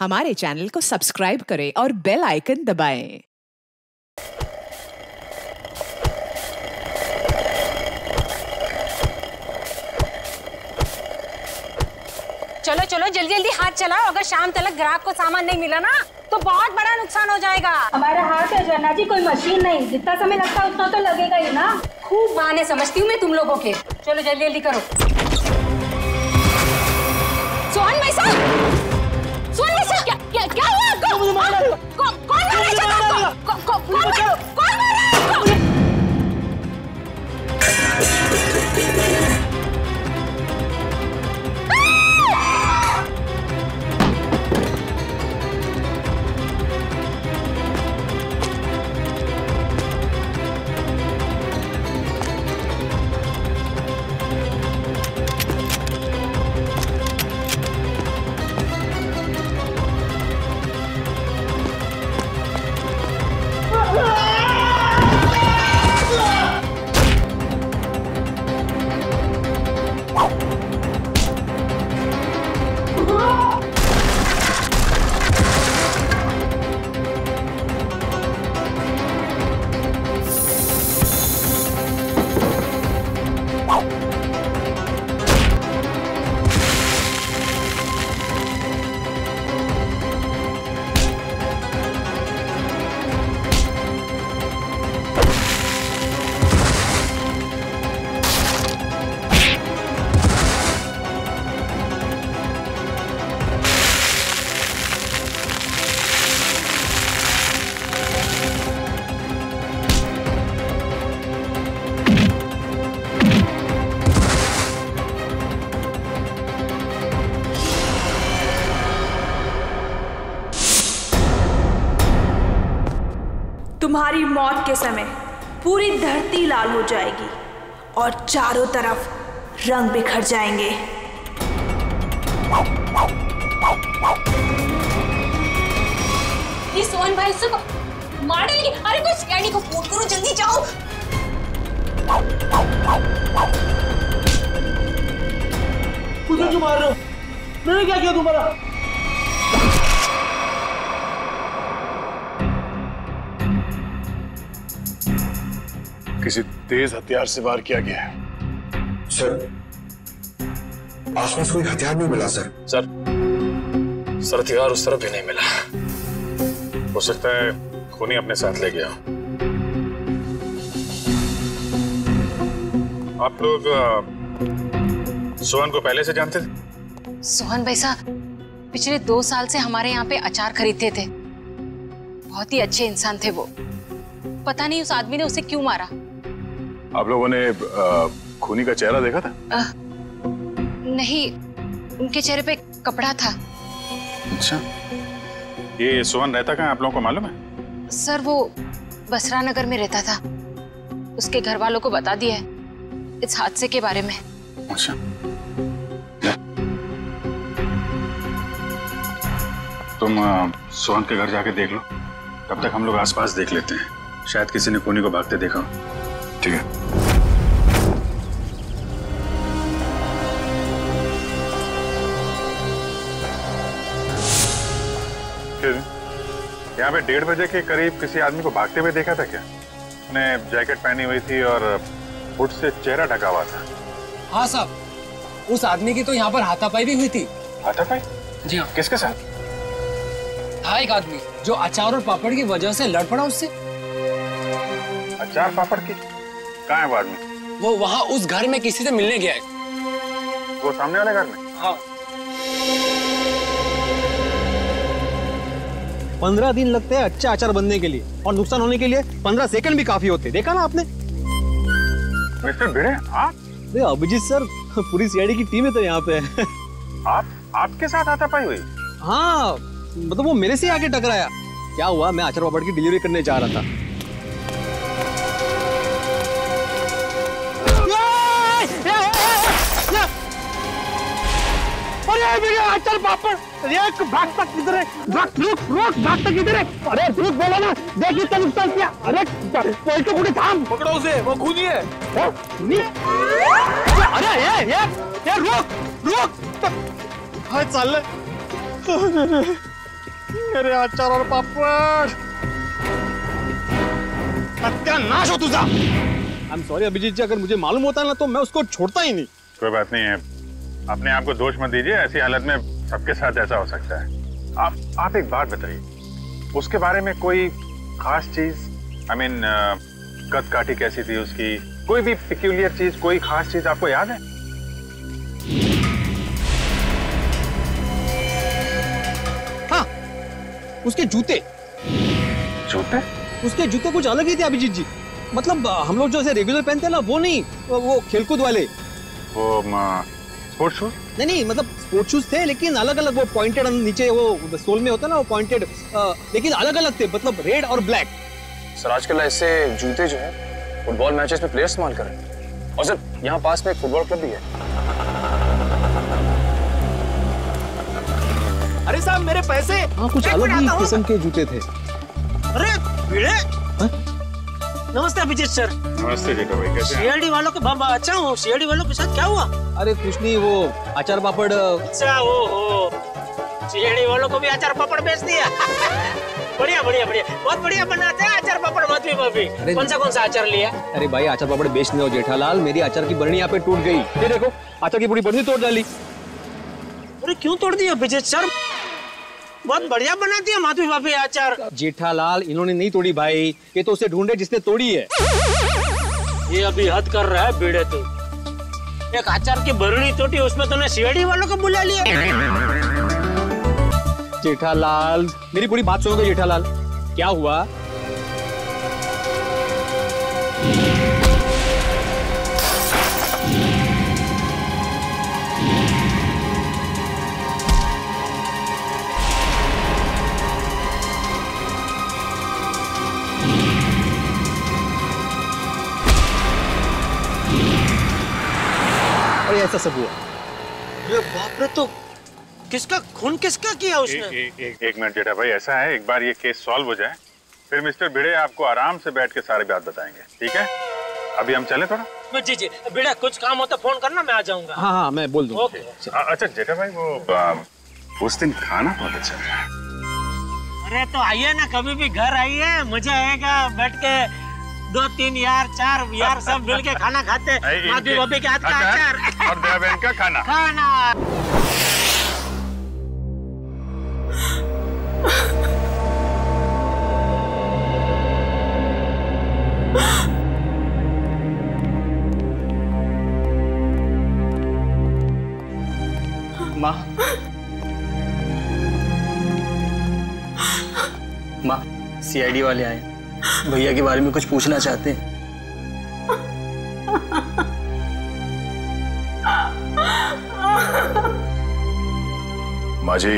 हमारे चैनल को सब्सक्राइब करें और बेल आइकन दबाएं। चलो चलो जल्दी जल्दी हाथ चलाओ। अगर शाम तक ग्राहक को सामान नहीं मिला ना तो बहुत बड़ा नुकसान हो जाएगा। हमारा हाथ है जन्ना जी, कोई मशीन नहीं। जितना समय लगता है उतना तो लगेगा ही ना। खूब बहाने समझती हूँ मैं तुम लोगों के। चलो जल्दी जल्दी करो। सोहन भाई साहब, सोहन भाई साहब, क्या हुआ आपको? कौन मारा है? तुम्हारी मौत के समय पूरी धरती लाल हो जाएगी और चारों तरफ रंग बिखर जाएंगे। ये सोहन भाई उसको मार डालेंगे। अरे कोई सीआईडी को फोन करो, जल्दी जाओ। मुझे क्यों मार रहे हो? मैंने क्या किया तुम्हारा? किसी तेज हथियार से वार किया गया है। सर, आसपास कोई हथियार नहीं मिला सर। सर हथियार उस तरफ भी नहीं मिला। हो सकता है खूनी अपने साथ ले गया। आप लोग सोहन को पहले से जानते थे? सोहन भाई साहब पिछले 2 साल से हमारे यहाँ पे अचार खरीदते थे। बहुत ही अच्छे इंसान थे वो। पता नहीं उस आदमी ने उसे क्यों मारा। आप लोगों ने खूनी का चेहरा देखा था? नहीं, उनके चेहरे पे कपड़ा था। अच्छा, ये सोहन रहता कहाँ आप लोगों को मालूम है? सर वो बसरा नगर में रहता था। उसके घर वालों को बता दिया है इस हादसे के बारे में। अच्छा, तुम सोहन के घर जाके देख लो। तब तक हम लोग आसपास देख लेते हैं, शायद किसी ने खूनी को भागते देखा हो। ठीक है। फिर यहाँ पे 1:30 बजे के करीब किसी आदमी को भागते हुए देखा था क्या? उसने जैकेट पहनी हुई थी और हुड से चेहरा ढका हुआ था। हाँ साहब, उस आदमी की तो यहाँ पर हाथापाई भी हुई थी। हाथापाई? जी हाँ। किसके साथ? था एक आदमी जो अचार और पापड़ की वजह से लड़ पड़ा उससे। अचार पापड़ की? कहाँ है वो आदमी? वो वहाँ उस घर में किसी से मिलने गया है। वो सामने वाले घर में? हाँ। 15 दिन लगते हैं अच्छा अचार बनने के लिए, और नुकसान होने के लिए 15 सेकंड भी काफी होते। देखा ना आपने? मिस्टर भिड़े, आप? अभिजीत सर, पूरी सीआईडी की टीम है तो यहाँ पे। आपके साथ हाथापाई हुई? हाँ, मतलब वो मेरे से आके टकराया। क्या हुआ, मैं अचार पापड़ की डिलीवरी करने जा रहा था। अरे मेरे अचार पापड़, भागता किधर है? भागता किधर है? अरे रुक, बोला ना, देख कितना नुकसान किया। अरे कोई तो पूरे थाम, पकड़ो उसे, वो खूनी है। अरे ये रुक, हाथ चल। मेरे अचार और पापड़, सत्यानाश हो तुझा। आई एम सॉरी अभिजीत जी, अगर मुझे मालूम होता ना तो मैं उसको छोड़ता ही नहीं। कोई बात नहीं है, अपने आप को दोष मत दीजिए, ऐसी हालत में सबके साथ ऐसा हो सकता है। आप एक बात बताइए, उसके बारे में कोई खास चीज, आई मीन कद काठी कैसी थी उसकी, कोई भी पिक्यूलियर चीज, कोई खास चीज आपको याद है? हाँ, उसके जूते। जूते? उसके जूते कुछ अलग ही थे अभिजीत जी। मतलब हम लोग जो ऐसे रेगुलर पहनते हैं ना, वो नहीं, वो खेलकूद वाले। वो स्पोर्ट्स शूज? नहीं, मतलब स्पोर्ट्स शूज थे लेकिन अलग अलग, वो पॉइंटेड नीचे वो सोल में होता है ना, वो पॉइंटेड, लेकिन अलग अलग थे, मतलब रेड और ब्लैक। सर आजकल ऐसे जूते जो है फुटबॉल मैचेस में प्लेयर्स इस्तेमाल कर रहे हैं। और सर यहाँ पास में एक फुटबॉल क्लब भी है। अरे साहब मेरे पैसे। हाँ, कुछ अलग ही किस्म के जूते थे। अरे भिड़े, नमस्ते अभिजीत सर। नमस्ते जेठा भाई, कैसे हैं? सीआईडी वालों के बाबा, अच्छा हूँ। सीआईडी वालों के साथ क्या हुआ? अरे कुछ नहीं, वो अचार पापड़। अच्छा वो सीआईडी वालों को भी अचार पापड़ बेच दिया। बढ़िया बढ़िया बढ़िया, बहुत बढ़िया बनाते हैं अचार पापड़ माधवी भाभी। कौन सा अचार लिया? अरे भाई अचार पापड़ बेचने हो जेठालाल, मेरी अचार की बरनी यहाँ पे टूट गई। ये देखो, अचार की पूरी बरनी तोड़ डाली। अरे क्यों तोड़ दिया अभिजीत सर? बहुत बढ़िया बना दिया माधवी भाभी अचार। जेठालाल इन्होंने नहीं तोड़ी भाई, ये तो उसे ढूंढे जिसने तोड़ी है। ये अभी हद कर रहा है बीड़े तू। एक अचार की बरनी तोड़ी, उसमें तूने सीआईडी वालों को बुला लिया। जेठालाल मेरी पूरी बात सुनोगे जेठालाल, क्या हुआ? और ऐसा सब हुआ। अरे बाप रे, तो किसका खून किसका किया उसने? एक मिनट जेठा भाई, ऐसा है, एक बार ये केस सॉल्व हो जाए फिर मिस्टर भिड़े आपको आराम से बैठ के सारी बात बताएंगे, ठीक है? अभी हम चले थोड़ा। जी जी भिड़े, कुछ काम हो तो फोन करना, मैं आ जाऊंगा। हाँ हाँ मैं बोल दूंगा। अच्छा जेठा भाई, वो उस दिन खाना बहुत अच्छा था। अरे तो आइए ना, कभी भी घर आइए, मजा आएगा। बैठ के 2 3 यार 4 यार सब मिल के खाना खाते। माधवी भाभी के हाथ का अचार और दया बहन का खाना। माँ, सीआईडी वाले आए, भैया के बारे में कुछ पूछना चाहते हैं। माँ जी,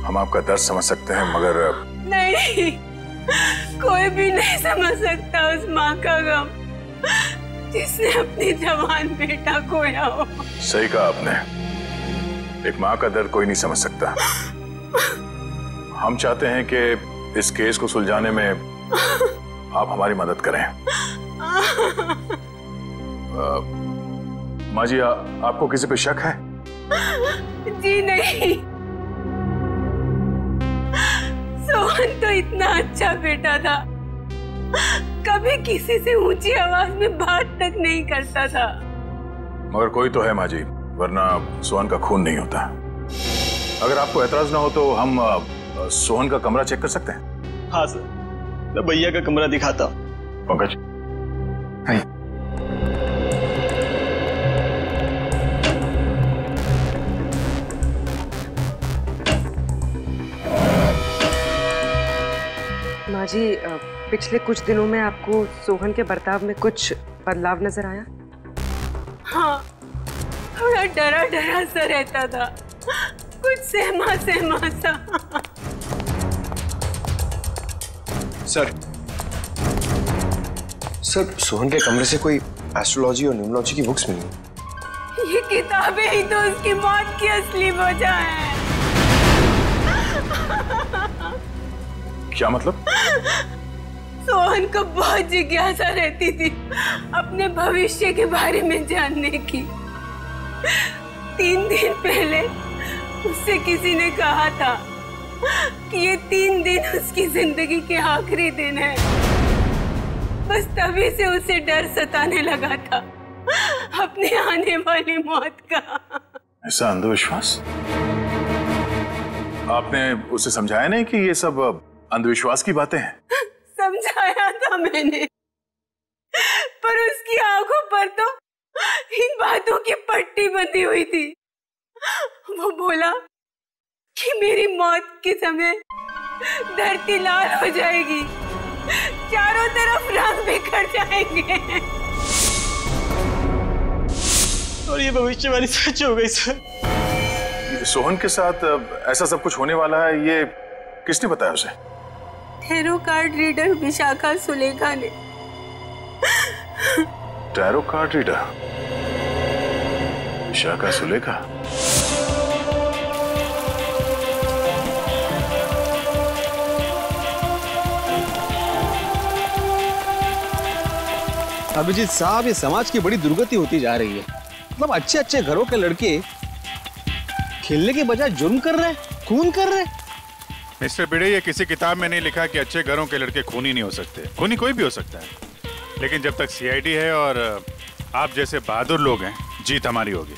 हम आपका दर्द समझ सकते हैं, मगर नहीं, कोई भी नहीं समझ सकता उस माँ का गम जिसने अपनी जवान बेटा खोया हो। सही कहा आपने, एक माँ का दर्द कोई नहीं समझ सकता। हम चाहते हैं कि इस केस को सुलझाने में आप हमारी मदद करें। माँ जी, आपको किसी पे शक है? जी नहीं, सोहन तो इतना अच्छा बेटा था, कभी किसी से ऊंची आवाज में बात तक नहीं करता था। मगर कोई तो है माँ जी, वरना सोहन का खून नहीं होता। अगर आपको एतराज ना हो तो हम सोहन का कमरा चेक कर सकते हैं? हाँ सर, मैं भैया का कमरा दिखाता हूँ। पंकज, माँ जी, पिछले कुछ दिनों में आपको सोहन के बर्ताव में कुछ बदलाव नजर आया? हाँ, थोड़ा डरा डरा सा रहता था, कुछ सहमा सहमा सा। सर सोहन के कमरे से कोई एस्ट्रोलॉजी और न्यूमरोलॉजी की बुक्स मिली। ये किताबें ही तो उसकी मौत की असली वजह है। क्या मतलब? सोहन को बहुत जिज्ञासा रहती थी अपने भविष्य के बारे में जानने की। 3 दिन पहले उससे किसी ने कहा था कि ये 3 दिन उसकी जिंदगी के आखिरी दिन है। बस तभी से उसे डर सताने लगा था अपने आने वाली मौत का। ऐसा अंधविश्वास? आपने उसे समझाया नहीं कि ये सब अंधविश्वास की बातें हैं? समझाया था मैंने, पर उसकी आंखों पर तो इन बातों की पट्टी बंधी हुई थी। वो बोला कि मेरी मौत के समय धरती लाल हो जाएगी, चारों तरफ रंग बिखर जाएंगे। और ये भविष्यवाणी सच हो गई सर। सोहन के साथ ऐसा सब कुछ होने वाला है, ये किसने बताया उसे? Tarot card reader Vishakha Sulekha ने। Tarot card reader Vishakha Sulekha? Abhijeet साहब, ये समाज की बड़ी दुर्गति होती जा रही है। मतलब अच्छे अच्छे घरों के लड़के खेलने के बजाय जुर्म कर रहे हैं, खून कर रहे हैं। मिस्टर भिड़े, ये किसी किताब में नहीं लिखा कि अच्छे घरों के लड़के खूनी नहीं हो सकते। खूनी कोई भी हो सकता है, लेकिन जब तक सीआईडी है और आप जैसे बहादुर लोग हैं, जीत हमारी होगी।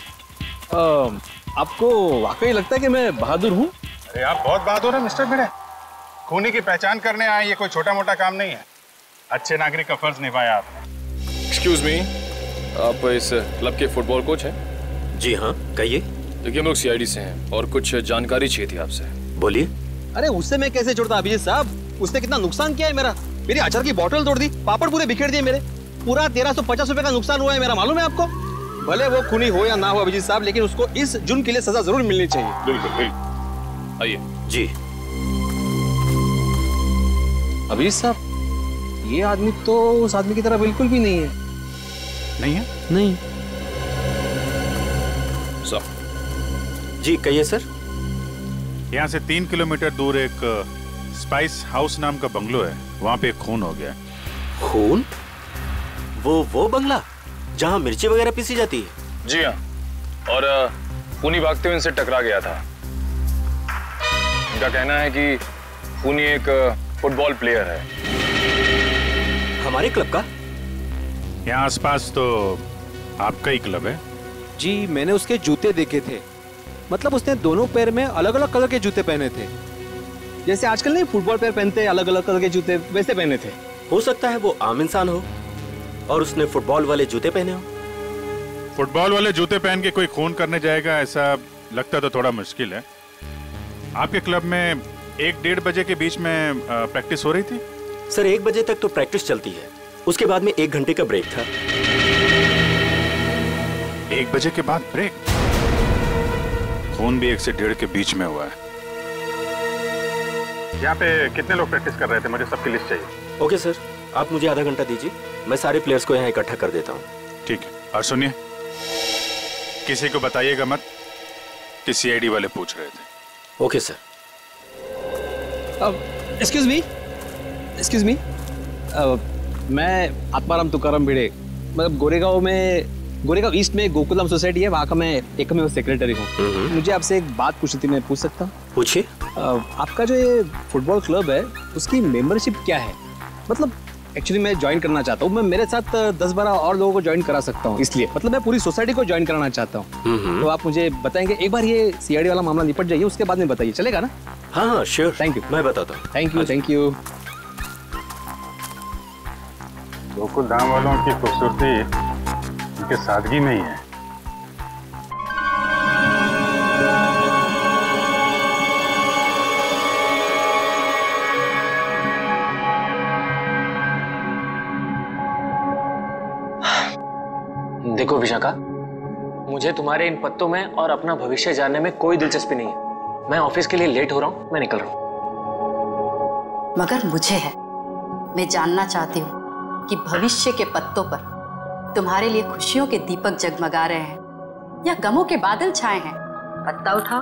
आपको वाकई लगता है कि मैं बहादुर हूँ? अरे आप बहुत बहादुर हैं मिस्टर भिड़े। खूनी की पहचान करने आए, ये कोई छोटा मोटा काम नहीं है। अच्छे नागरिक का फर्ज निभाया आपने। एक्सक्यूज मी, आप इस क्लब के फुटबॉल कोच हैं? जी हाँ, कहिए। देखिए, हम लोग सीआईडी से हैं और कुछ जानकारी चाहिए थी आपसे। बोलिए। अरे उससे मैं कैसे छोड़ता अभिजीत साहब? उसने कितना नुकसान किया है मेरा। मेरी अचार की बोतल तोड़ दी, पापड़ पूरे बिखेर दिए मेरे। पूरा 1350 रुपए का नुकसान हुआ है मेरा, मालूम है आपको? भले वो खूनी हो या ना हो अभिजीत साहब, लेकिन उसको इस जुर्म के लिए सजा जरूर मिलनी चाहिए। बिल्कुल बिल्कुल। आइए। जी। अभिजीत साहब, ये आदमी तो उस आदमी की तरह बिल्कुल भी नहीं है। नहीं है? नहीं। सर। जी कहिए सर। यहाँ से 3 किलोमीटर दूर एक स्पाइस हाउस नाम का बंगलो है, वहाँ पे एक खून हो गया। खून? वो बंगला जहाँ मिर्ची वगैरह पीसी जाती है? जी हाँ, और खूनी भागते हुए इनसे टकरा गया था। इनका कहना है कि खूनी एक फुटबॉल प्लेयर है। हमारे क्लब का? यहाँ आसपास तो आपका ही क्लब है। जी, मैंने उसके जूते देखे थे। मतलब उसने दोनों पैर में अलग अलग कलर के जूते पहने थे, जैसे आजकल नहीं फुटबॉल प्लेयर पहनते अलग अलग कलर के जूते, वैसे पहने थे। हो सकता है वो आम इंसान हो और उसने फुटबॉल वाले जूते पहने हो। फुटबॉल वाले जूते पहन के कोई खून करने जाएगा, ऐसा लगता तो थोड़ा मुश्किल है। आपके क्लब में 1-1:30 बजे के बीच में प्रैक्टिस हो रही थी? सर 1 बजे तक तो प्रैक्टिस चलती है, उसके बाद में 1 घंटे का ब्रेक था। 1 बजे के बाद ब्रेक? खून भी 1 से 1:30 के बीच में हुआ है। यहाँ पे कितने लोग प्रैक्टिस कर रहे थे? मुझे सबकी लिस्ट चाहिए। ओके सर, आप मुझे आधा घंटा दीजिए, मैं सारे प्लेयर्स को यहाँ इकट्ठा कर देता हूँ। ठीक है, और सुनिए, किसी को बताइएगा मत कि सीआईडी वाले पूछ रहे थे। Okay sir. एक्सक्यूज मी, मैं आत्माराम तुकाराम भिड़े, मतलब गोरेगांव ईस्ट में गोकुलम सोसाइटी है, वहाँ का मैं एकमेव सेक्रेटरी हूँ। मुझे आपसे एक बात पूछनी थी, मैं पूछ सकता हूँ? पूछिए। आपका जो ये फुटबॉल क्लब है, उसकी मेंबरशिप क्या है? मतलब एक्चुअली मैं ज्वाइन करना चाहता हूँ। मैं मेरे साथ 10-12 और लोगों को ज्वाइन करा सकता हूँ, इसलिए मतलब मैं पूरी सोसाइटी को ज्वाइन कराना चाहता हूँ। तो आप मुझे बताएंगे? एक बार ये सीआईडी वाला मामला निपट जाइए, उसके बाद में बताइए, चलेगा ना? हाँ श्योर। Thank you. मैं बताता हूँ। Thank you. गोकुल धाम वालों की खूबसूरती उनके सादगी में ही है। देखो विशाखा, मुझे तुम्हारे इन पत्तों में और अपना भविष्य जानने में कोई दिलचस्पी नहीं है। मैं ऑफिस के लिए लेट हो रहा हूँ, मैं निकल रहा हूँ। मगर मुझे है, मैं जानना चाहती हूँ कि भविष्य के पत्तों पर तुम्हारे लिए खुशियों के दीपक जगमगा रहे हैं या गमों के बादल छाए हैं? पत्ता उठाओ।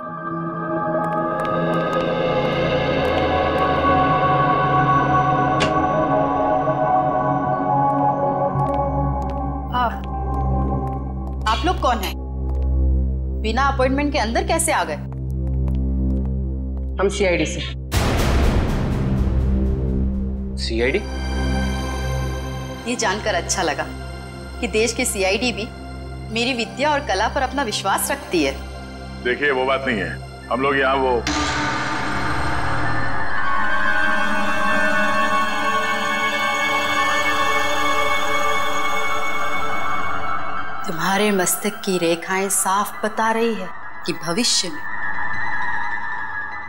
आप लोग कौन हैं? बिना अपॉइंटमेंट के अंदर कैसे आ गए? हम सीआईडी से। सीआईडी? ये जानकर अच्छा लगा कि देश की सीआईडी भी मेरी विद्या और कला पर अपना विश्वास रखती है। देखिए वो बात नहीं है, हम लोग यहाँ वो तुम्हारे मस्तक की रेखाएं साफ बता रही है कि भविष्य में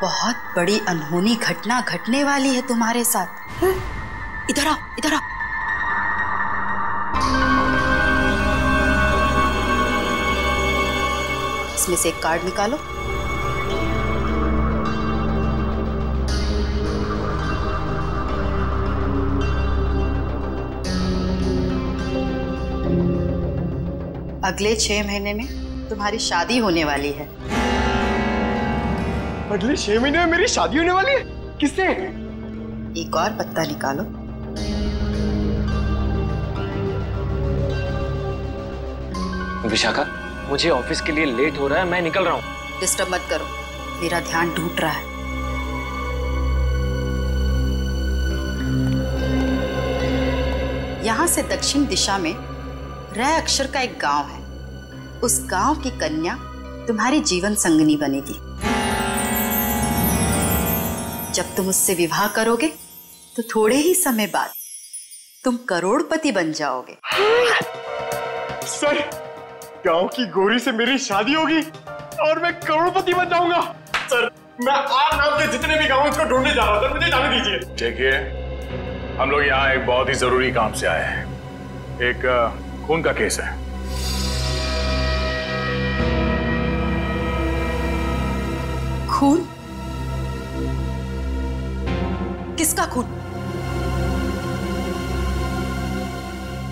बहुत बड़ी अनहोनी घटना घटने वाली है तुम्हारे साथ। इधर आओ, इधर आओ। इसमें से एक कार्ड निकालो। अगले 6 महीने में तुम्हारी शादी होने वाली है। अगले 6 महीने में मेरी शादी होने वाली है? किससे? एक और पत्ता निकालो। विशाखा, मुझे ऑफिस के लिए लेट हो रहा है, मैं निकल रहा हूँ। डिस्टर्ब मत करो, मेरा ध्यान टूट रहा है। यहां से दक्षिण दिशा में रै अक्षर का एक गांव है। उस गांव की कन्या तुम्हारी जीवन संगनी बनेगी। जब तुम उससे विवाह करोगे तो थोड़े ही समय बाद तुम करोड़पति बन जाओगे। सर, गांव की गोरी से मेरी शादी होगी और मैं करोड़पति बन जाऊंगा। सर, मैं आप नाम के जितने भी गांव हैं उसको ढूंढने जा रहा था, मुझे जाने दीजिए। देखिए, हम लोग यहाँ एक बहुत ही जरूरी काम से आए हैं। एक खून का केस है। खून? किसका खून?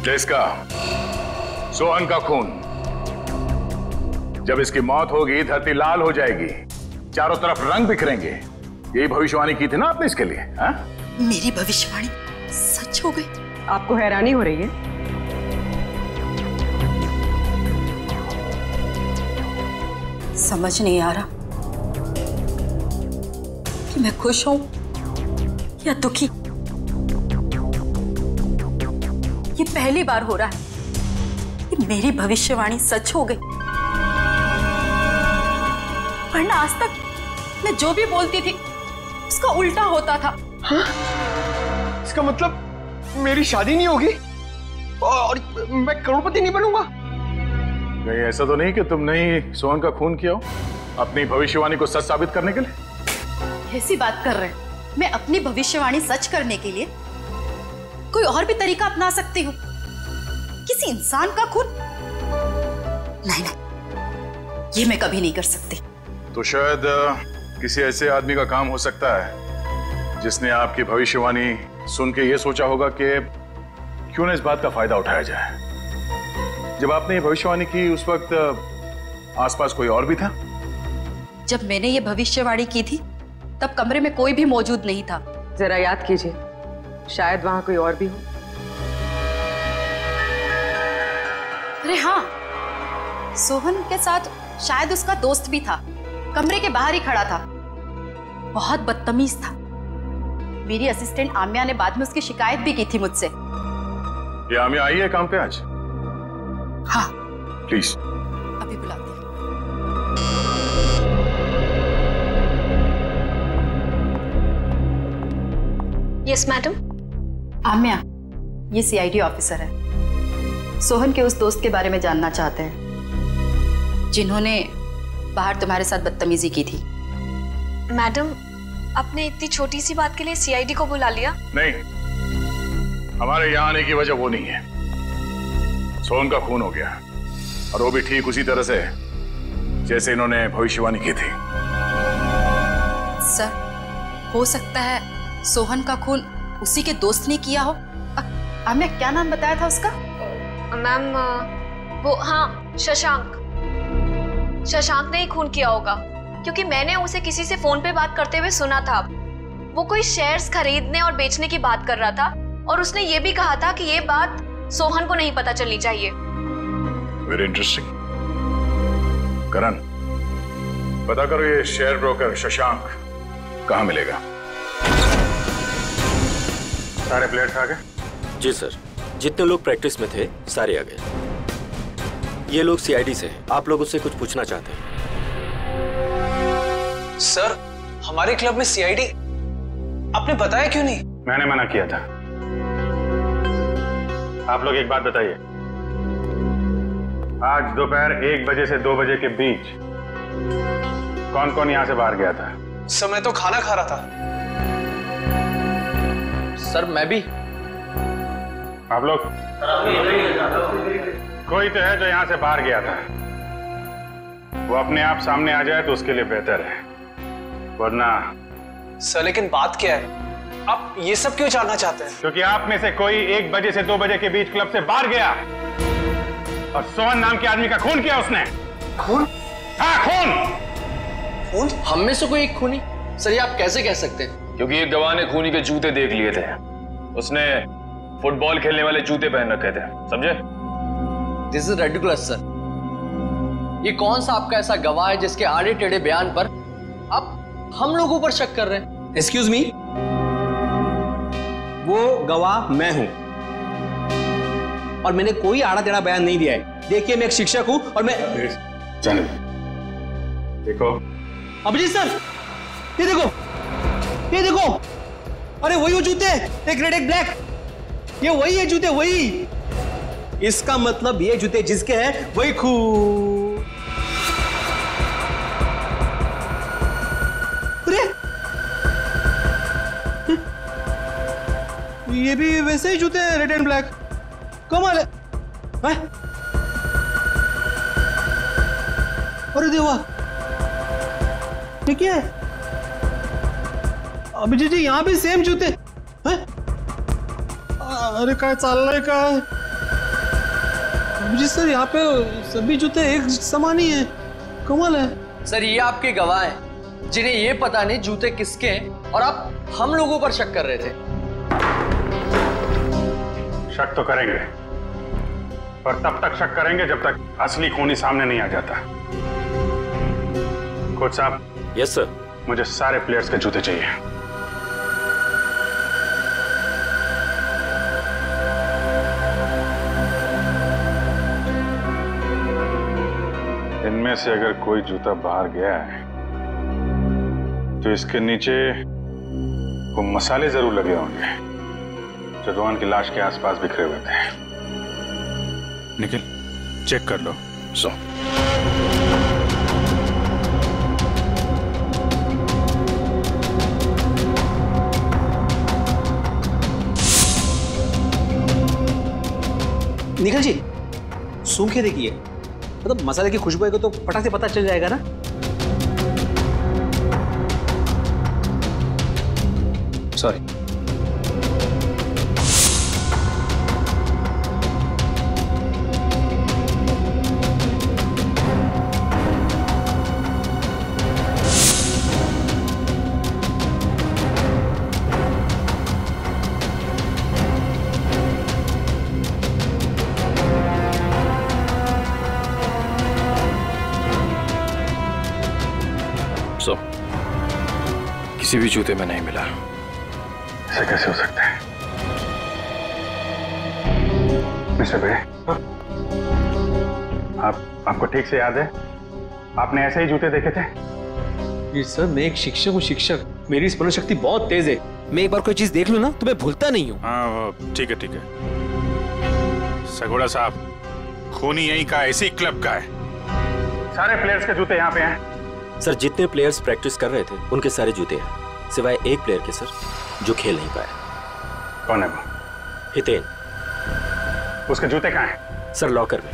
किसका? सोहन का खून। जब इसकी मौत होगी धरती लाल हो जाएगी, चारों तरफ रंग बिखरेंगे। यही भविष्यवाणी की थी ना आपने इसके लिए? हा? मेरी भविष्यवाणी सच हो गई? आपको हैरानी हो रही है? समझ नहीं आ रहा कि मैं खुश हूं या दुखी। ये पहली बार हो रहा है कि मेरी भविष्यवाणी सच हो गई, वरना आज तक मैं जो भी बोलती थी उसका उल्टा होता था। हाँ? इसका मतलब मेरी शादी नहीं होगी और मैं करोड़पति नहीं बनूंगा? नहीं, ऐसा तो नहीं कि तुमने ही सोहन का खून किया हो अपनी भविष्यवाणी को सच साबित करने के लिए? ऐसी बात कर रहे हैं। मैं अपनी भविष्यवाणी सच करने के लिए कोई और भी तरीका अपना सकती हूँ। किसी इंसान का खून? नहीं नहीं, ये मैं कभी नहीं कर सकती। तो शायद किसी ऐसे आदमी का काम हो सकता है जिसने आपकी भविष्यवाणी सुन के ये सोचा होगा कि क्यों ना इस बात का फायदा उठाया जाए। जब आपने ये भविष्यवाणी की उस वक्त आसपास कोई और भी था? जब मैंने ये भविष्यवाणी की थी तब कमरे में कोई भी मौजूद नहीं था। जरा याद कीजिए, शायद वहां कोई और भी हो। अरे हाँ, सोहन के साथ शायद उसका दोस्त भी था, कमरे के बाहर ही खड़ा था। बहुत बदतमीज था। मेरी असिस्टेंट आम्या ने बाद में उसकी शिकायत भी की थी मुझसे। ये आम्या आई है काम पे आज? हाँ। प्लीज। अभी बुलाते हैं। Yes madam. आम्या, ये सीआईडी ऑफिसर है। सोहन के उस दोस्त के बारे में जानना चाहते हैं जिन्होंने बाहर तुम्हारे साथ बदतमीजी की थी। मैडम, आपने इतनी छोटी सी बात के लिए सीआईडी को बुला लिया? नहीं, हमारे यहाँ आने की वजह वो नहीं है। सोहन का खून हो गया और वो भी ठीक उसी तरह से जैसे इन्होंने भविष्यवाणी की थी। सर, हो सकता है सोहन का खून उसी के दोस्त ने किया हो। आम्या, क्या नाम बताया था उसका? मैम, वो हाँ, शशांक। शशांक ने ही खून किया होगा, क्योंकि मैंने उसे किसी से फोन पे बात करते हुए सुना था। वो कोई शेयर्स खरीदने और बेचने की बात कर रहा था और उसने ये भी कहा था कि ये बात सोहन को नहीं पता चलनी चाहिए। Very interesting. करण, पता करो ये शेयर ब्रोकर शशांक कहाँ मिलेगा? सारे प्लेयर्स आ गए? जी सर, जितने लोग प्रैक्टिस में थे सारे आ गए। ये लोग सीआईडी से हैं, आप लोग उससे कुछ पूछना चाहते हैं? सर, हमारे क्लब में सीआईडी? आपने बताया क्यों नहीं? मैंने मना किया था। आप लोग एक बात बताइए, आज दोपहर 1 बजे से 2 बजे के बीच कौन कौन यहां से बाहर गया था? सर, मैं तो खाना खा रहा था। सर मैं भी। आप लोग? कोई तो है जो यहां से बाहर गया था। वो अपने आप सामने आ जाए तो उसके लिए बेहतर है, वरना। सर लेकिन बात क्या है, आप ये सब क्यों जानना चाहते हैं? क्योंकि आप में से कोई 1 बजे से 2 बजे के बीच क्लब से बाहर गया और सोहन नाम के आदमी का खून किया उसने। खून? हाँ, खून। खून? हम में से कोई एक खूनी? सर ये आप कैसे कह सकते हैं? क्योंकि एक गवाह ने खूनी के जूते देख लिए थे। उसने फुटबॉल खेलने वाले जूते पहन रखे थे, समझे? This is ridiculous sir. ये कौन सा आपका ऐसा गवाह है जिसके आड़े टेढ़े बयान पर आप हम लोगों पर शक कर रहे हैं? एक्सक्यूज मी, वो गवाह मैं हूं और मैंने कोई आड़ा टेढ़ा बयान नहीं दिया है। देखिए, मैं एक शिक्षक हूं और मैं देखो अभिजीत सर, ये देखो, ये देखो, अरे वही वो जूते, एक रेड एक ब्लैक, ये वही है जूते, वही। इसका मतलब ये जूते जिसके हैं वही खून। अरे ये भी वैसे ही जूते हैं, रेड एंड ब्लैक। कमाल है। अरे देवा, ये क्या है? अभिजीत जी, यहां भी सेम जूते हैं? अरे काय चाललंय काय? अभिजीत सर, यहाँ पे सभी जूते एक समान ही हैं। कमाल है। सर ये आपके गवाह हैं जिन्हें ये पता नहीं जूते किसके हैं और आप हम लोगों पर शक कर रहे थे। शक तो करेंगे, पर तब तक शक करेंगे जब तक असली खूनी सामने नहीं आ जाता। कोच साहब। Yes sir. मुझे सारे प्लेयर्स के जूते चाहिए। इनमें से अगर कोई जूता बाहर गया है तो इसके नीचे वो मसाले जरूर लगे होंगे जो रोहन की लाश के आसपास बिखरे हुए थे। निखिल, चेक कर लो। सो निखिल जी, सूंघ के देखिए, मतलब मसाले की खुशबू को तो फटाक से पता चल जाएगा ना। सॉरी। किसी भी जूते में नहीं मिला। ऐसा कैसे हो सकता है? मिस्टर बे, आपको ठीक से याद है आपने ऐसे ही जूते देखे थे? जी सर, मैं एक शिक्षक हूँ, शिक्षक। मेरी स्मरण शक्ति बहुत तेज है। मैं एक बार कोई चीज देख लूं ना तो मैं भूलता नहीं हूँ। हाँ ठीक है, ठीक है। सगोड़ा साहब, खूनी यहीं का, इसी क्लब का है। सारे प्लेयर्स के जूते यहाँ पे हैं। सर, जितने प्लेयर्स प्रैक्टिस कर रहे थे उनके सारे जूते हैं, सिवाय एक प्लेयर के सर जो खेल नहीं पाया। कौन है वो? हितेन। उसके जूते कहाँ हैं? सर लॉकर में।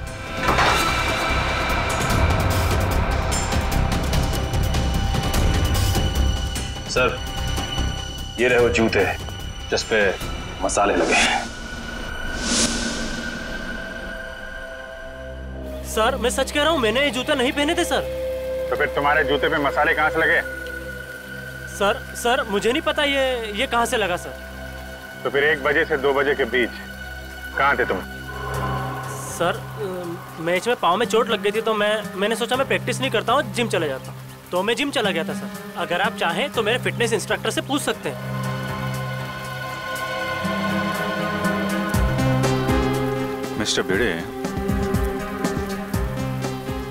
सर ये रहे वो जूते जिस पे मसाले लगे हैं। सर मैं सच कह रहा हूँ, मैंने ये जूते नहीं पहने थे सर। तो फिर तुम्हारे जूते पे मसाले कहाँ से लगे? सर मुझे नहीं पता ये कहाँ से लगा सर। तो फिर 1 बजे से 2 बजे के बीच कहाँ थे तुम? सर मैच में पाँव में चोट लग गई थी तो मैंने सोचा मैं प्रैक्टिस नहीं करता हूँ, जिम चले जाता। तो मैं जिम चला गया था सर। अगर आप चाहें तो मेरे फिटनेस इंस्ट्रक्टर से पूछ सकते हैं। मिस्टर भिड़े,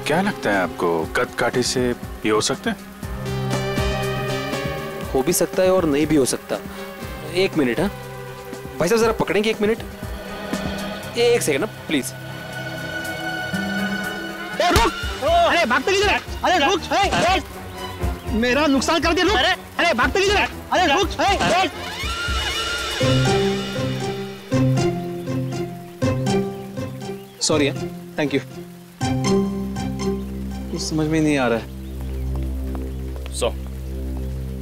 क्या लगता है आपको कद-काठी से ये हो सकता है? हो भी सकता है और नहीं भी हो सकता। एक मिनट। हाँ भाई साहब जरा पकड़ेंगे, एक मिनट, एक सेकंड ना प्लीज। रुक! अरे भागते किधर है? अरे रुक! मेरा नुकसान कर दिया, रुक! अरे भागते किधर है? अरे रुक! सॉरी है, थैंक यू। कुछ समझ में नहीं आ रहा है।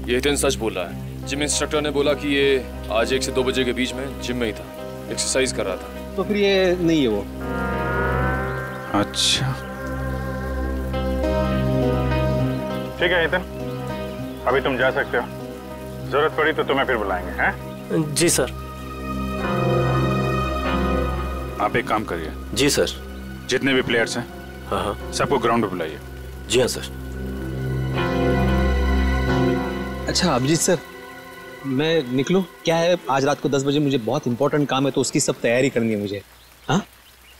ये हितेन सच बोल रहा है। जिम इंस्ट्रक्टर ने बोला कि ये आज 1 से 2 बजे के बीच में जिम में ही था, एक्सरसाइज कर रहा था। तो फिर ये नहीं है वो। अच्छा ठीक है हितेन, अभी तुम जा सकते हो। जरूरत पड़ी तो तुम्हें फिर बुलाएंगे। हैं? जी सर। आप एक काम करिए। जी सर। जितने भी प्लेयर्स हैं, हाँ, सबको ग्राउंड पे बुलाइए। जी हाँ सर। अच्छा अभिजीत सर, मैं निकलूं? क्या है, आज रात को 10 बजे मुझे बहुत इंपॉर्टेंट काम है, तो उसकी सब तैयारी करनी है मुझे। हाँ,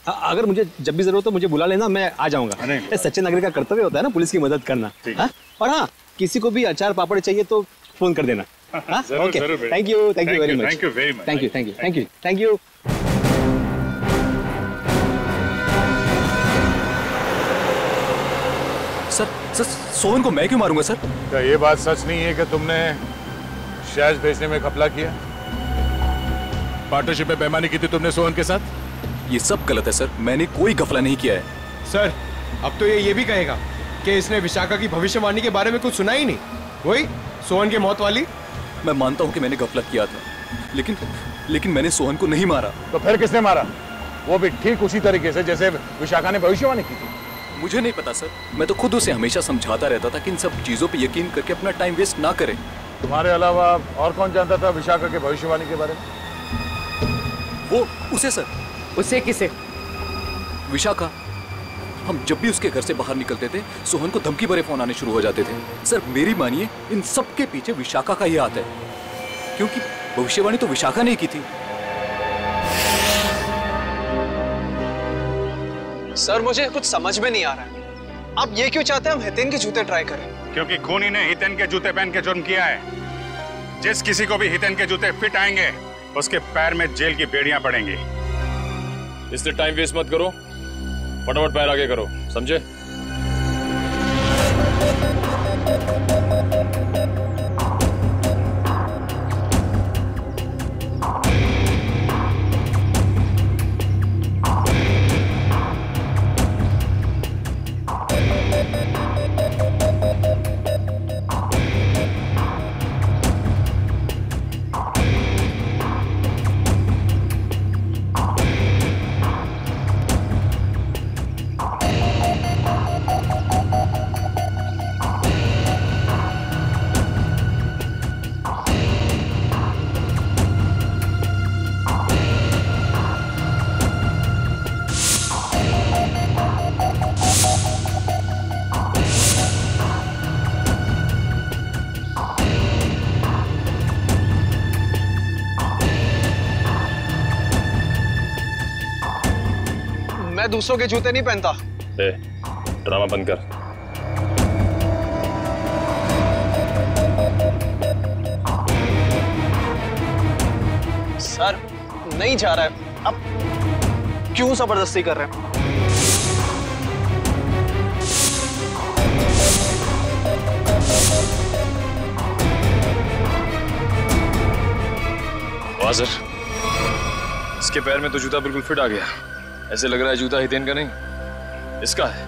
अगर मुझे जब भी जरूरत हो मुझे बुला लेना, मैं आ जाऊंगा। सच्चे नागरिक का कर्तव्य होता है ना पुलिस की मदद करना। हाँ? और हाँ, किसी को भी अचार पापड़ चाहिए तो फोन कर देना। Okay, thank you very much. Thank you very much. Thank you thank you thank you thank you. Sir Sohan को मैं क्यों मारूंगा सर? क्या ये बात सच नहीं है कि तुमने शहज भेजने में घपला किया? पार्टनरशिप में बेईमानी की थी तुमने सोहन के साथ? ये सब गलत है सर, मैंने कोई घपला नहीं किया है। सर अब तो ये भी कहेगा कि इसने विशाखा की भविष्यवाणी के बारे में कुछ सुना ही नहीं, वही सोहन की मौत वाली। मैं मानता हूँ कि मैंने घपला किया था, लेकिन मैंने सोहन को नहीं मारा। तो फिर किसने मारा? वो भी ठीक उसी तरीके से जैसे विशाखा ने भविष्यवाणी की थी। मुझे नहीं पता सर, मैं तो खुद उसे हमेशा समझाता रहता था कि इन सब चीजों पे यकीन करके अपना टाइम वेस्ट ना करें। तुम्हारे अलावा और कौन जानता था विशाखा के भविष्यवाणी के बारे में? वो उसे सर। उसे किसे? विशाखा। हम जब भी उसके घर से बाहर निकलते थे, सोहन को धमकी भरे फोन आने शुरू हो जाते थे। सर मेरी मानिए, इन सब के पीछे विशाखा का ही हाथ है, क्योंकि भविष्यवाणी तो विशाखा ने की थी। सर मुझे कुछ समझ में नहीं आ रहा है, आप ये क्यों चाहते हैं हम हितेन के जूते ट्राई करें? क्योंकि खूनी ने हितेन के जूते पहन के जुर्म किया है। जिस किसी को भी हितेन के जूते फिट आएंगे, उसके पैर में जेल की बेड़ियां पड़ेंगी। इसलिए टाइम वेस्ट मत करो, फटाफट पैर आगे करो, समझे? मैं दूसरों के जूते नहीं पहनता। ड्रामा बंद कर। सर नहीं जा रहा है, अब क्यों जबरदस्ती कर रहे हैं? वाज़र, इसके पैर में तो जूता बिल्कुल फिट आ गया। ऐसे लग रहा है जूता हितेन का नहीं, इसका है।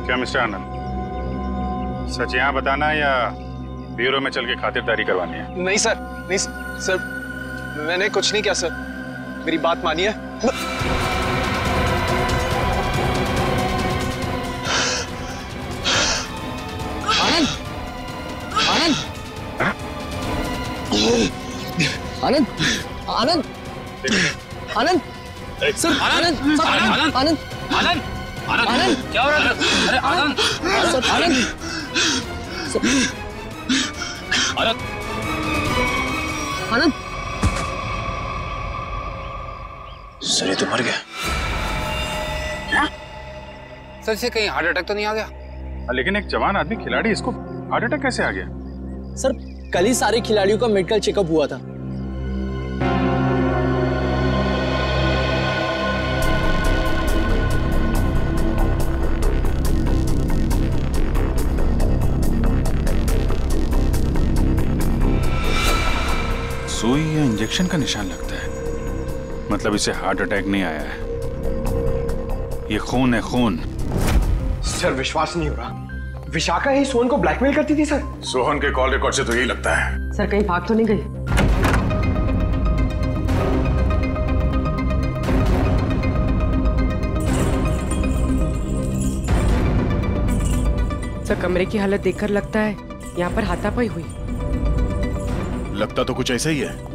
क्या मिस्टर आनंद, सच यहाँ बताना या ब्यूरो में चल के खातिरदारी करवानी है? नहीं सर, नहीं सर, मैंने कुछ नहीं किया सर, मेरी बात मानिए। आनंद, आनंद, आनंद, आनंद, आनंद, सर, आनंद, आनंद, आनंद, आनंद, आनंद क्या हो रहा है? अरे आनंद आनंद आनंद आनंद सर ये तो मर गया। क्या? सर इसे कहीं हार्ट अटैक तो नहीं आ गया? लेकिन एक जवान आदमी खिलाड़ी, इसको हार्ट अटैक कैसे आ गया? सर कल ही सारे खिलाड़ियों का मेडिकल चेकअप हुआ था। सुई या इंजेक्शन का निशान लगता है, मतलब इसे हार्ट अटैक नहीं आया है, ये खून है, खून। सर विश्वास नहीं हो रहा, विशाखा ही सोहन को ब्लैकमेल करती थी सर। सोहन के कॉल रिकॉर्ड से तो यही लगता है। सर कहीं भाग तो नहीं गई? सर कमरे की हालत देखकर लगता है यहाँ पर हाथापाई हुई। लगता तो कुछ ऐसा ही है।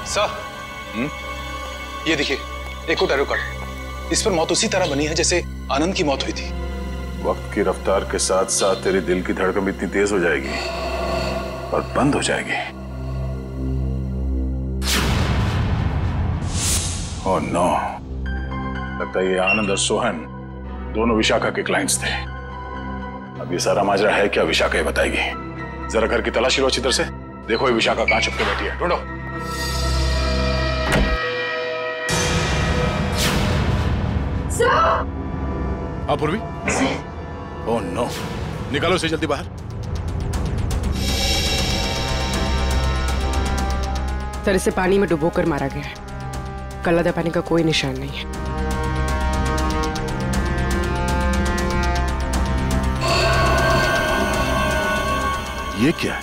सर ये देखिए एक और टैरो कार्ड, इस पर मौत उसी तरह बनी है जैसे आनंद की मौत हुई थी। वक्त की रफ्तार के साथ साथ तेरे दिल की धड़कन इतनी तेज हो जाएगी और बंद हो जाएगी। ओह नो, लगता है ये आनंद और सोहन दोनों विशाखा के क्लाइंट्स थे। अब ये सारा माजरा है क्या, विशाखा ही बताएगी। जरा घर की तलाशी लो अच्छी तरह से, देखो ये विशाखा कहां छुप के बैठी है, ढूंढो। पूर्वी, ओह नो, निकालो इसे जल्दी बाहर। सर इसे पानी में डुबोकर मारा गया है, गला दबाने का कोई निशान नहीं है। ये क्या है?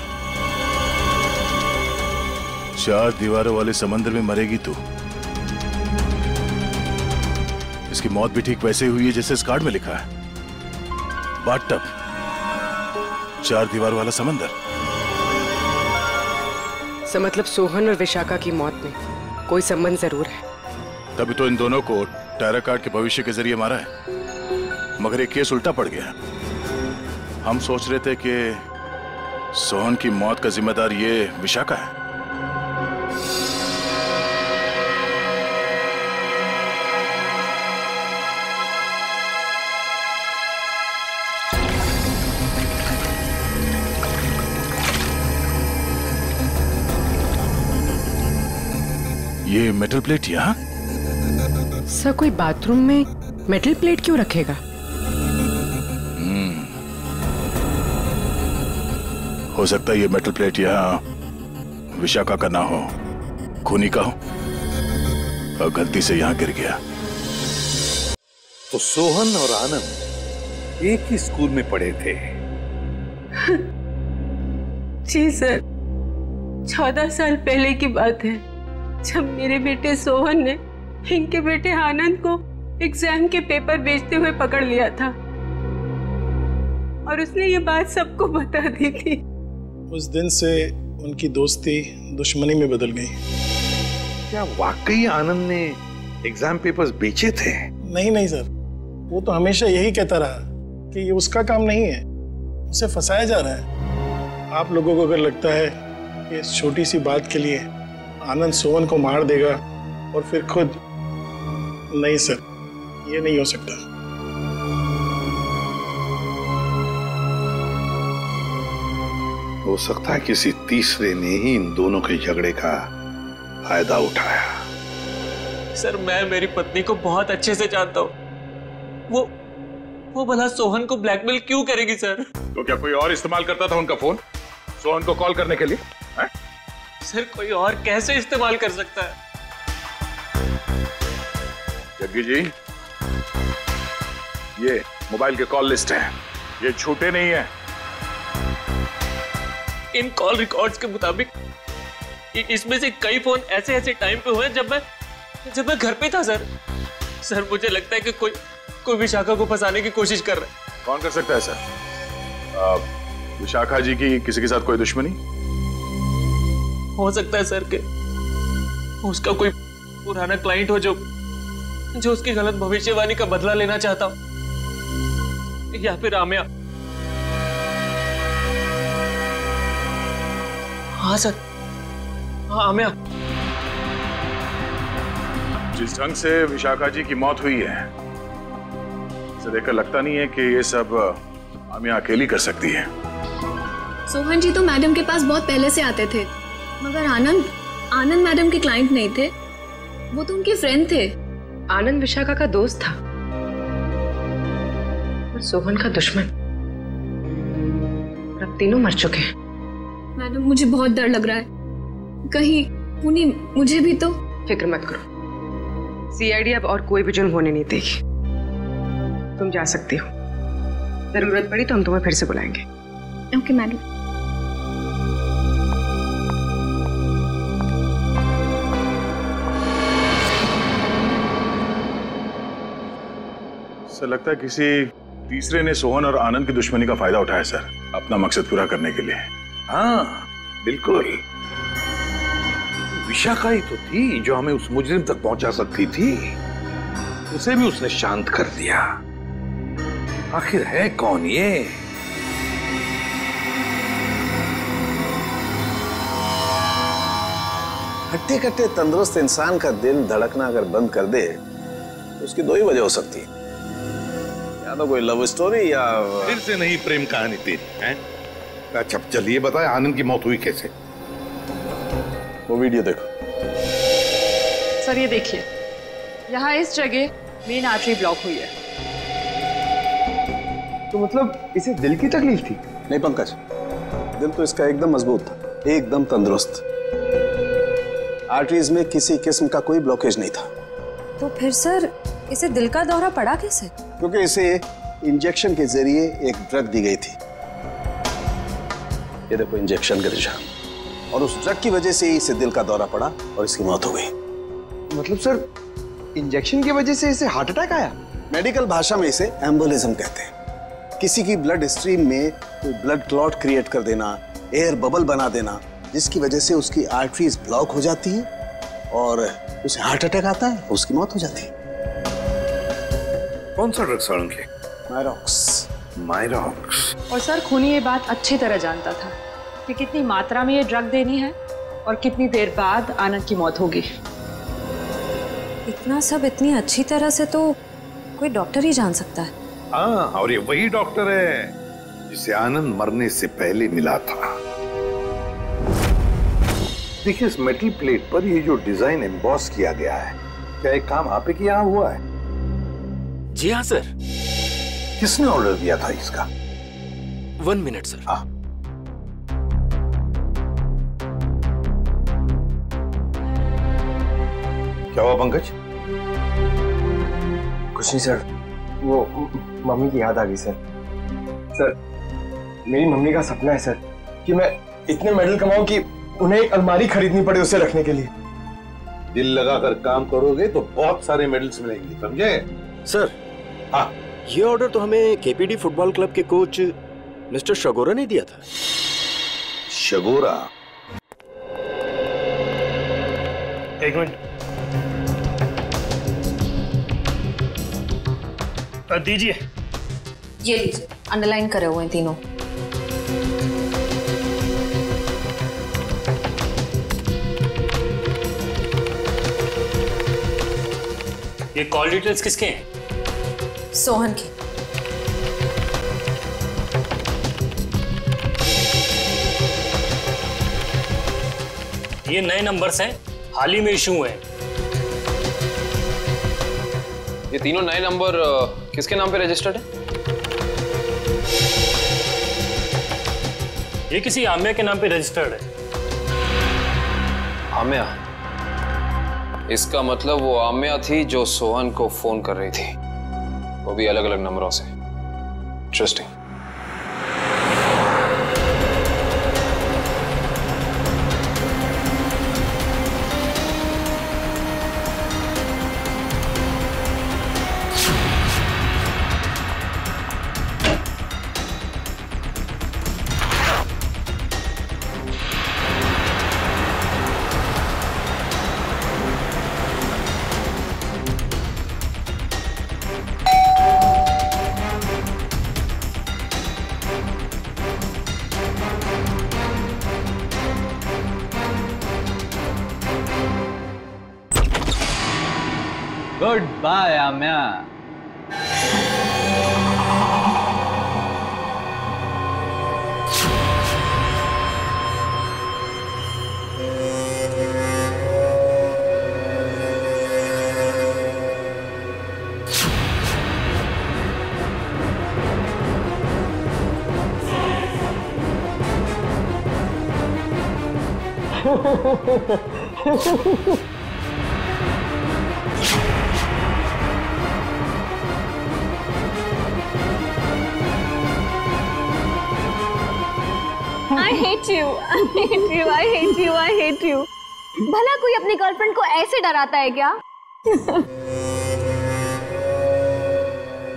4 दीवारों वाले समंदर में मरेगी तू। इसकी मौत भी ठीक वैसे हुई है जैसे इस कार्ड में लिखा है, बाथटब, 4 दीवार वाला समंदर। सर मतलब सोहन और विशाखा की मौत में कोई संबंध जरूर है। तभी तो इन दोनों को टैरो कार्ड के भविष्य के जरिए मारा है, मगर ये केस उल्टा पड़ गया। हम सोच रहे थे कि सोहन की मौत का जिम्मेदार ये विशाखा है। ये मेटल प्लेट यहाँ? सर कोई बाथरूम में मेटल प्लेट क्यों रखेगा? हो सकता है ये मेटल प्लेट यहाँ विशाखा का ना हो, खूनी का हो और गलती से यहाँ गिर गया। तो सोहन और आनंद एक ही स्कूल में पढ़े थे? जी सर, 14 साल पहले की बात है, जब मेरे बेटे सोहन ने इनके बेटे आनंद को एग्जाम के पेपर बेचते हुए पकड़ लिया था और उसने ये बात सबको बता दी थी। उस दिन से उनकी दोस्ती दुश्मनी में बदल गई। क्या वाकई आनंद ने एग्जाम पेपर्स बेचे थे? नहीं सर, वो तो हमेशा यही कहता रहा कि ये उसका काम नहीं है, उसे फंसाया जा रहा है। आप लोगों को अगर लगता है कि इस छोटी सी बात के लिए आनंद सोहन को मार देगा और फिर खुद, नहीं सर, ये नहीं हो सकता। हो सकता है किसी तीसरे ने ही इन दोनों के झगड़े का फायदा उठाया। सर मैं मेरी पत्नी को बहुत अच्छे से जानता हूँ, वो भला सोहन को ब्लैकमेल क्यों करेगी सर? तो क्या कोई और इस्तेमाल करता था उनका फोन सोहन को कॉल करने के लिए? है? सर कोई और कैसे इस्तेमाल कर सकता है? जग्गी जी, ये मोबाइल के कॉल लिस्ट है, ये झूठे नहीं है। इन कॉल रिकॉर्ड्स के मुताबिक इसमें से कई फोन ऐसे टाइम पे हुए जब मैं घर पे था सर। सर मुझे लगता है कि कोई विशाखा को फंसाने की कोशिश कर रहा है। कौन कर सकता है सर? विशाखा जी की किसी के साथ कोई दुश्मनी? हो सकता है सर कि उसका कोई पुराना क्लाइंट हो जो उसकी गलत भविष्यवाणी का बदला लेना चाहता हो, या फिर आमिया। हाँ सर, हाँ आमिया। जिस ढंग से विशाखा जी की मौत हुई है, इसे देखकर लगता नहीं है कि ये सब आमिया अकेली कर सकती है। सोहन जी तो मैडम के पास बहुत पहले से आते थे, मगर आनंद मैडम के क्लाइंट नहीं थे, वो तो उनके फ्रेंड थे। आनंद विशाखा का दोस्त था और सोहन का दुश्मन। अब तीनों मर चुके हैं। मैडम मुझे बहुत डर लग रहा है, कहीं उन्हीं मुझे भी तो। फिक्र मत करो, सीआईडी अब और कोई भी जुर्म होने नहीं देगी। तुम जा सकती हो, जरूरत पड़ी तो हम तुम्हें फिर से बुलाएंगे। Okay madam. सर लगता है किसी तीसरे ने सोहन और आनंद की दुश्मनी का फायदा उठाया सर, अपना मकसद पूरा करने के लिए। हाँ बिल्कुल, विशाखा ही तो थी जो हमें उस मुजरिम तक पहुंचा सकती थी, उसे भी उसने शांत कर दिया। आखिर है कौन ये? हट्टे कट्टे तंदुरुस्त इंसान का दिल धड़कना अगर बंद कर दे तो उसकी दो ही वजह हो सकती है, या तो कोई लव स्टोरी या फिर से नहीं प्रेम कहानी थी। अच्छा चलिए बताए आनंद की मौत हुई कैसे? वो वीडियो देखो। सर ये देखिए, यहाँ इस जगह मेन आर्टरी ब्लॉक हुई है। तो मतलब इसे दिल की तकलीफ थी? नहीं पंकज, दिल तो इसका एकदम मजबूत था, एकदम तंदुरुस्त। आर्टरीज में किसी किस्म का कोई ब्लॉकेज नहीं था। तो फिर सर इसे दिल का दौरा पड़ा कैसे? क्योंकि इसे इंजेक्शन के जरिए एक ड्रग दी गई थी। ये देखो इंजेक्शन का निशान, और उस ड्रग की वजह से ही इसे दिल का दौरा पड़ा और इसकी मौत हो गई। मतलब सर इंजेक्शन की वजह से इसे हार्ट अटैक आया? मेडिकल भाषा में इसे एम्बोलिज्म कहते हैं। किसी की ब्लड स्ट्रीम में कोई ब्लड क्लॉट क्रिएट कर देना, एयर बबल बना देना, जिसकी वजह से उसकी आर्टरीज ब्लॉक हो जाती है और उसे हार्ट अटैक आता है, उसकी मौत हो जाती है। कौन सा ड्रग सड़न के? मायरॉक्स। मायरॉक्स। और सर खूनी ये बात अच्छी तरह जानता था कि कितनी मात्रा में ये ड्रग देनी है और कितनी देर बाद आनंद की मौत होगी। इतना सब इतनी अच्छी तरह से तो कोई डॉक्टर ही जान सकता है। हाँ, और ये वही डॉक्टर है जिसे आनंद मरने से पहले मिला था। देखिए इस मेटल प्लेट पर ये जो डिजाइन एम्बॉस किया गया है, क्या एक काम आप ही के यहाँ हुआ है? जी हाँ सर। किसने ऑर्डर दिया था इसका? 1 मिनट सर। क्या हुआ पंकज? कुछ नहीं सर, वो मम्मी की याद आ गई सर। सर मेरी मम्मी का सपना है सर कि मैं इतने मेडल कमाऊं कि उन्हें एक अलमारी खरीदनी पड़े उसे रखने के लिए। दिल लगाकर काम करोगे तो बहुत सारे मेडल्स मिलेंगे, समझे? सर हाँ, ये ऑर्डर तो हमें केपीडी फुटबॉल क्लब के कोच मिस्टर शगोरा ने दिया था। शगोरा? एक मिनट दीजिए। ये लीजिए, अंडरलाइन करे हुए हैं तीनों। ये कॉल डिटेल्स किसके हैं? सोहन की। ये नए नंबर्स हैं, हाल ही में इशू हुए हैं। ये तीनों नए नंबर किसके नाम पे रजिस्टर्ड है? ये किसी आमिया के नाम पे रजिस्टर्ड है। आमिया? इसका मतलब वो आमिया थी जो सोहन को फोन कर रही थी, वो भी अलग अलग नंबरों से। Interesting. Bye Amya. I hate you. I hate you. I hate you. I hate you. भला कोई अपनी गर्लफ्रेंड को ऐसे डराता है क्या?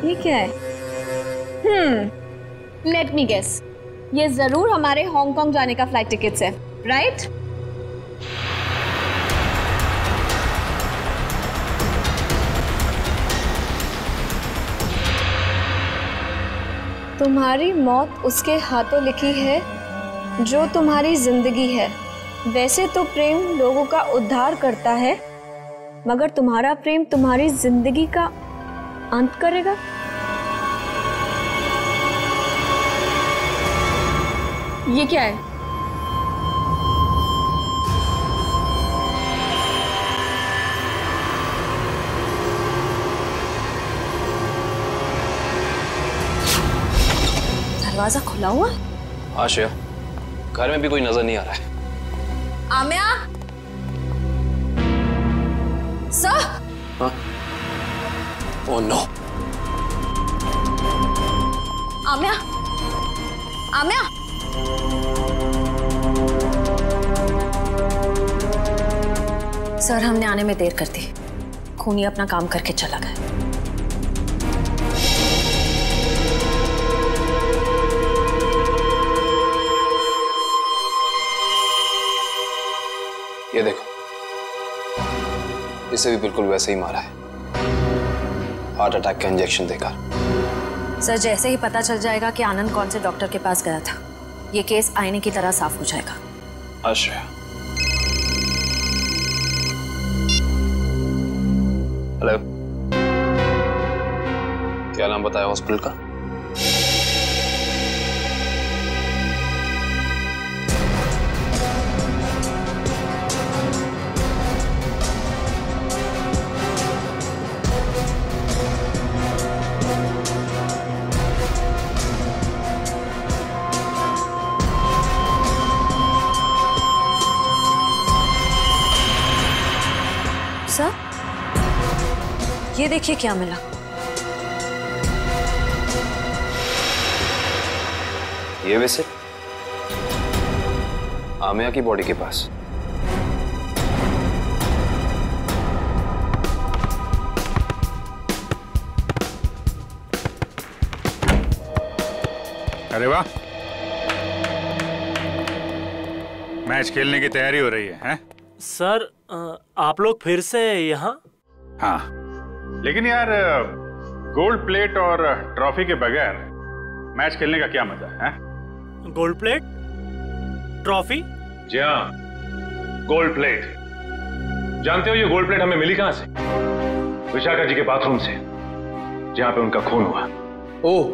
ये क्या है? Let me guess. ये जरूर हमारे हांगकांग जाने का फ्लाइट टिकट्स है, राइट? तुम्हारी मौत उसके हाथों लिखी है जो तुम्हारी जिंदगी है। वैसे तो प्रेम लोगों का उद्धार करता है, मगर तुम्हारा प्रेम तुम्हारी जिंदगी का अंत करेगा। ये क्या है? दरवाजा खुला हुआ? हाँ श्रेया, घर में भी कोई नजर नहीं आ रहा है। आम्या? सर? हाँ? Oh no. आम्या? आम्या? सर, हमने आने में देर कर दी। खूनी अपना काम करके चला गया। ये देखो, इसे भी बिल्कुल वैसे ही मारा है, हार्ट अटैक का इंजेक्शन देकर। सर, जैसे ही पता चल जाएगा कि आनंद कौन से डॉक्टर के पास गया था, ये केस आईने की तरह साफ हो जाएगा। अच्छा। हेलो, क्या नाम बताया हॉस्पिटल का? सर, ये देखिए क्या मिला। ये वैसे आमिया की बॉडी के पास। अरे वाह, मैच खेलने की तैयारी हो रही है, हैं? सर, आप लोग फिर से यहाँ? हाँ, लेकिन यार गोल्ड प्लेट और ट्रॉफी के बगैर मैच खेलने का क्या मजा है? Gold plate, trophy? जी हाँ, गोल्ड प्लेट। जानते हो ये गोल्ड प्लेट हमें मिली कहां से? विशाखा जी के बाथरूम से, जहां पे उनका खून हुआ। ओह,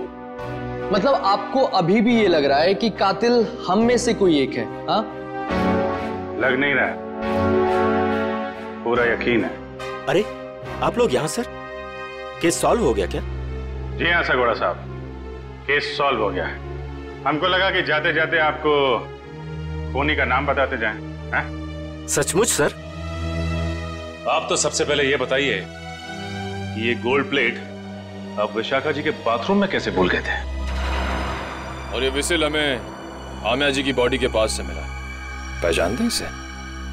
मतलब आपको अभी भी ये लग रहा है कि कातिल हम में से कोई एक है? हाँ, लग नहीं रहा, पूरा यकीन है। अरे आप लोग यहाँ सर, केस सॉल्व हो गया क्या? जी हाँ सगोड़ा साहब, केस सॉल्व हो गया है। हमको लगा कि जाते जाते आपको खूनी का नाम बताते जाएं, हैं? सचमुच सर? आप तो सबसे पहले ये बताइए कि ये गोल्ड प्लेट आप विशाखा जी के बाथरूम में कैसे भूल गए थे? और ये विसिल हमें आमिया जी की बॉडी के पास से मिला। पहचानते इसे?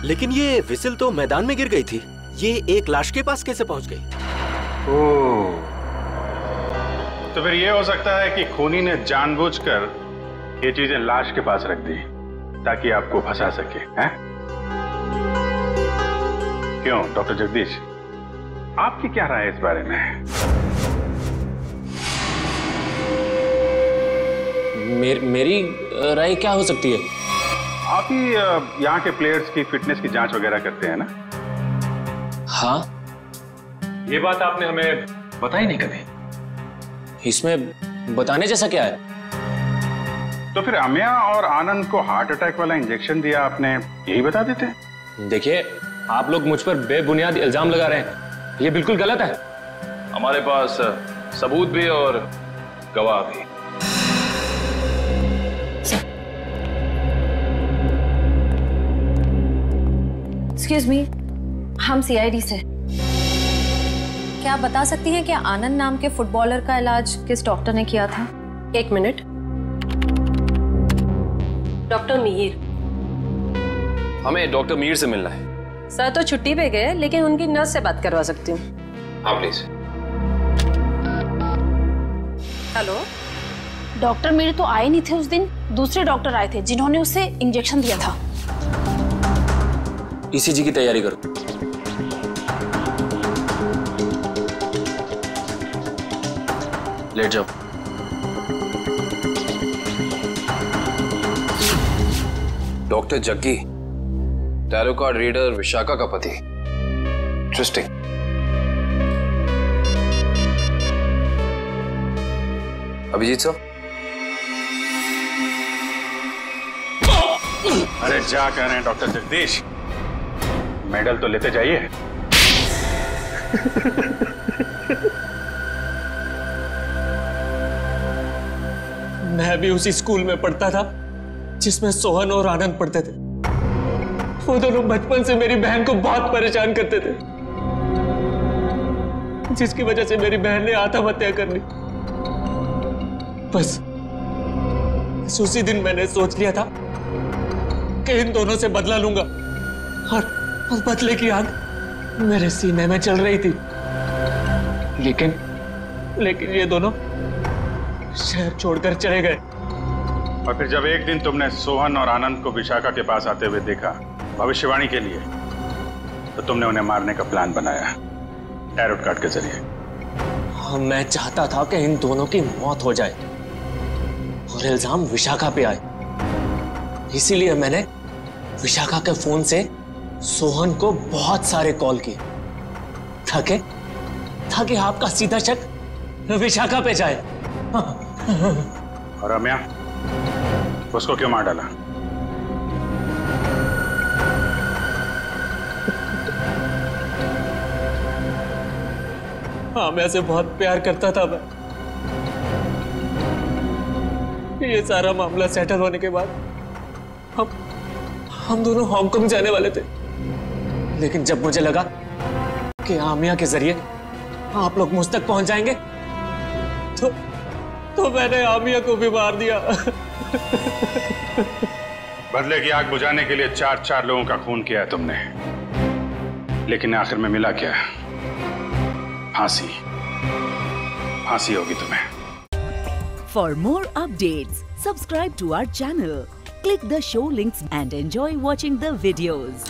लेकिन ये विसिल तो मैदान में गिर गई थी, ये एक लाश के पास कैसे पहुंच गई? ओह, तो फिर ये हो सकता है कि खूनी ने जानबूझकर ये चीजें लाश के पास रख दी ताकि आपको फंसा सके, हैं? क्यों डॉक्टर जगदीश, आपकी क्या राय है इस बारे में? मेरी राय क्या हो सकती है? आप ही यहाँ के प्लेयर्स की फिटनेस की जांच वगैरह करते हैं ना? हाँ। ये बात आपने हमें बताई नहीं कभी। इसमें बताने जैसा क्या है? तो फिर अमिया और आनंद को हार्ट अटैक वाला इंजेक्शन दिया आपने, यही बता देते? देखिए, आप लोग मुझ पर बेबुनियाद इल्जाम लगा रहे हैं, ये बिल्कुल गलत है। हमारे पास सबूत भी और गवाह भी। एक्सक्यूज मी, हम सीआईडी से। क्या आप बता सकती हैं कि आनंद नाम के फुटबॉलर का इलाज किस डॉक्टर ने किया था? एक मिनट। डॉक्टर मीर। हमें डॉक्टर मीर से मिलना है। सर तो छुट्टी पे गए, लेकिन उनकी नर्स से बात करवा सकती हूँ। हाँ प्लीज। हेलो। डॉक्टर मीर तो आए नहीं थे उस दिन, दूसरे डॉक्टर आए थे जिन्होंने उसे इंजेक्शन दिया था। ईसीजी की तैयारी करो। लेट जाओ। Doctor Jaggi, tarot card reader Vishakha का पति। इंटरेस्टिंग। अभिजीत सर। अरे जा कह रहे हैं डॉक्टर जगदीश, मेडल तो लेते जाइए। मैं भी उसी स्कूल में पढ़ता था जिसमें सोहन और आनंद पढ़ते थे। वो दोनों बचपन से मेरी बहन को बहुत परेशान करते थे, जिसकी वजह से मेरी बहन ने आत्महत्या कर ली। बस उसी दिन मैंने सोच लिया था कि इन दोनों से बदला लूंगा, और बदले की आग मेरे सीने में चल रही थी। लेकिन ये दोनों शहर छोड़कर चले गए। और फिर जब एक दिन तुमने सोहन और आनंद को विशाखा के पास आते हुए देखा भविष्यवाणी के लिए, तो तुमने उन्हें मारने का प्लान बनाया टैरो कार्ड के जरिए। हाँ, मैं चाहता था कि इन दोनों की मौत हो जाए और इल्जाम विशाखा पे आए। इसीलिए मैंने विशाखा के फोन से सोहन को बहुत सारे कॉल किए ताकि आपका सीधा शक विशाखा पे जाए। और रम्या, उसको क्यों मार डाला? हाँ, मैं से बहुत प्यार करता था मैं। ये सारा मामला सेटल होने के बाद हम दोनों हांगकांग जाने वाले थे, लेकिन जब मुझे लगा कि आमिया के जरिए आप लोग मुझ तक पहुंच जाएंगे, तो मैंने आमिया को भी मार दिया। बदले की आग बुझाने के लिए 4 लोगों का खून किया है तुमने, लेकिन आखिर में मिला क्या? फांसी। फांसी होगी तुम्हें। For more updates, subscribe to our channel, click the show links and enjoy watching the videos.